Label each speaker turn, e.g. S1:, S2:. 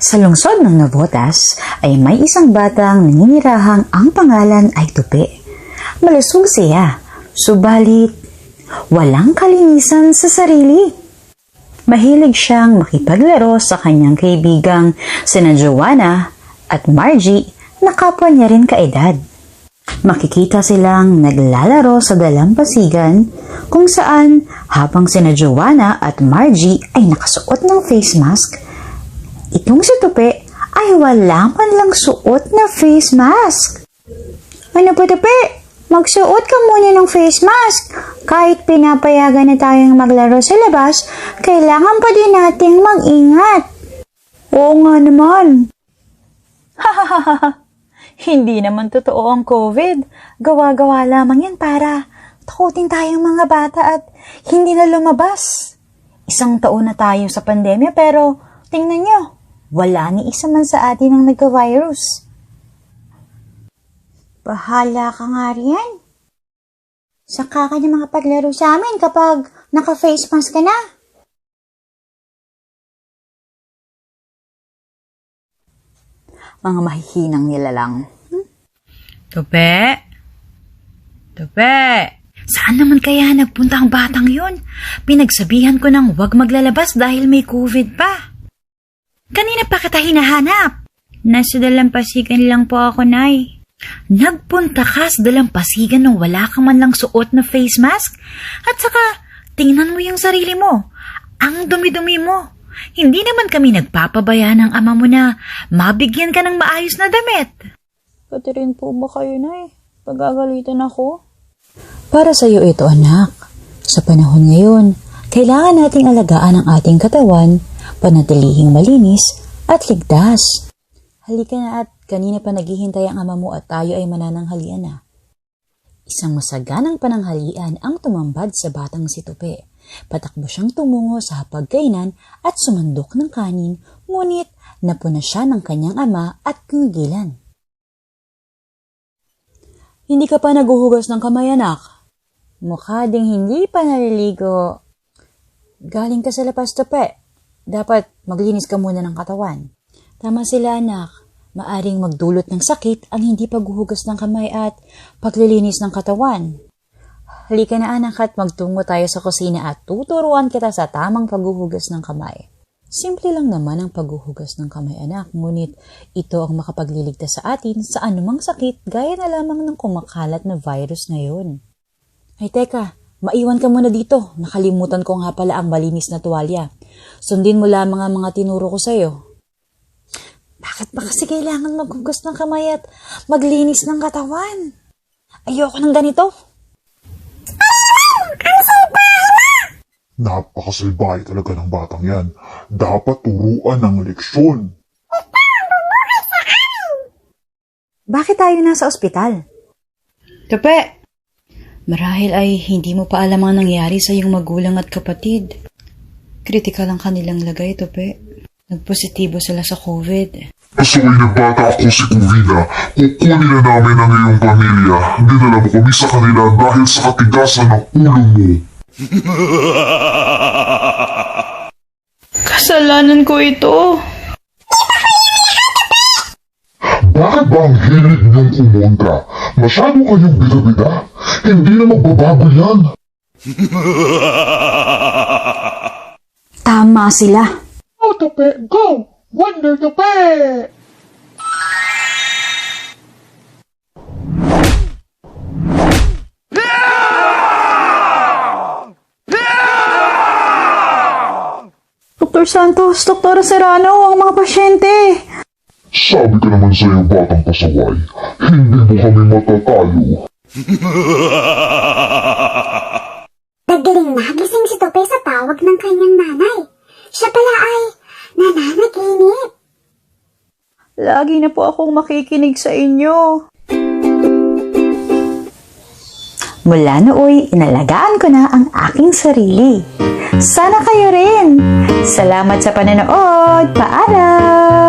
S1: Sa lungsod ng Navotas ay may isang batang naninirahang ang pangalan ay Tupi. Malusog siya, subalit walang kalinisan sa sarili. Mahilig siyang makipaglaro sa kanyang kaibigang sina Joanna at Margie na kapwa niya rin kaedad. Makikita silang naglalaro sa dalampasigan kung saan habang sina Joanna at Margie ay nakasuot ng face mask, itong si Tupi ay wala man lang suot na face mask. Ano po Tupi? Magsuot ka muna ng face mask. Kahit pinapayagan na tayong maglaro sa labas, kailangan pa din nating mag-ingat. Oo nga naman. Hahaha. Hindi naman totoo ang COVID. Gawa-gawa lamang yan para takutin tayong mga bata at hindi na lumabas. 1 taon na tayo sa pandemya pero tingnan nyo, wala ni isa man sa atin ang nagka-virus. Bahala ka nga riyan. Saka ka na mga paglaro sa amin kapag naka-face mask ka na. Mga mahihinang nilalang.
S2: Tupi? Tupi? Saan naman kaya nagpunta ang batang yun? Pinagsabihan ko nang huwag maglalabas dahil may COVID pa. Kanina pa kita hinahanap. Nasa dalampasigan lang po ako, Nay. Nagpunta ka sa dalampasigan nang wala ka man lang suot na face mask? At saka, tingnan mo yung sarili mo. Ang dumi-dumi mo. Hindi naman kami nagpapabaya ng ama mo na mabigyan ka ng maayos na damit.
S1: Pati rin po ba kayo, Nay? Pagagalitan ako? Para sa iyo ito, anak. Sa panahon ngayon, kailangan nating alagaan ang ating katawan, panatilihing malinis at ligtas. Halika na at kanina pa naghihintay ang ama mo at tayo ay manananghalian na. Isang masaganang pananghalian ang tumambad sa batang si Tupi. Patakbo siyang tumungo sa hapagkainan at sumandok ng kanin, ngunit napuna siya ng kanyang ama at kinigilan. Hindi ka pa naguhugas ng kamay, anak. Mukha ding hindi pa naliligo. Galing ka sa labas, Tupi. Dapat maglinis ka muna ng katawan. Tama sila, anak. Maaring magdulot ng sakit ang hindi paghuhugas ng kamay at paglilinis ng katawan. Halika na, anak, at magtungo tayo sa kusina at tuturuan kita sa tamang paghuhugas ng kamay. Simple lang naman ang paghuhugas ng kamay, anak, ngunit ito ang makapagliligtas sa atin sa anumang sakit gaya na lamang ng kumakalat na virus ngayon. Ay teka, maiwan ka muna dito. Nakalimutan ko nga pala ang malinis na tuwalya. Sundin mo lamang ang mga tinuro ko sa'yo. Bakit ba kasi kailangan maghugas ng kamay at maglinis ng katawan? Ayoko ng ganito.
S3: Napakasalbahe talaga ng batang yan. Dapat turuan ng leksyon.
S1: Bakit tayo nasa ospital?
S2: Tupi, marahil ay hindi mo pa alam ang nangyari sa iyong magulang at kapatid. Kritikal ang kanilang lagay, Tupi. Nagpositibo sila sa COVID.
S3: Pasukin ng bata ako si Kuvina. Kukunin na namin ang iyong pamilya. Dinala mo kami sa kanila dahil sa katigasan ng ulo mo.
S2: Kasalanan ko ito.
S3: Bakit ba ang hilig niyong kumontra? Masyado kayong bida-bida. Hindi na magbabago yan.
S1: Tama sila.
S3: Go, Tupi! Go! Wonder Tupi!
S1: Dr. Santos, Dr. Serrano, ang mga pasyente.
S3: Sabi ko naman sa iyo, batang pasaway, hindi mo kami matatalo.
S4: Naggaling nagising si Tupi sa tawag ng kanyang nanay. Siya pala ay nananaginip.
S1: Lagi na po akong makikinig sa inyo. Mula nooy, inalagaan ko na ang aking sarili. Sana kayo rin. Salamat sa panonood. Paalam!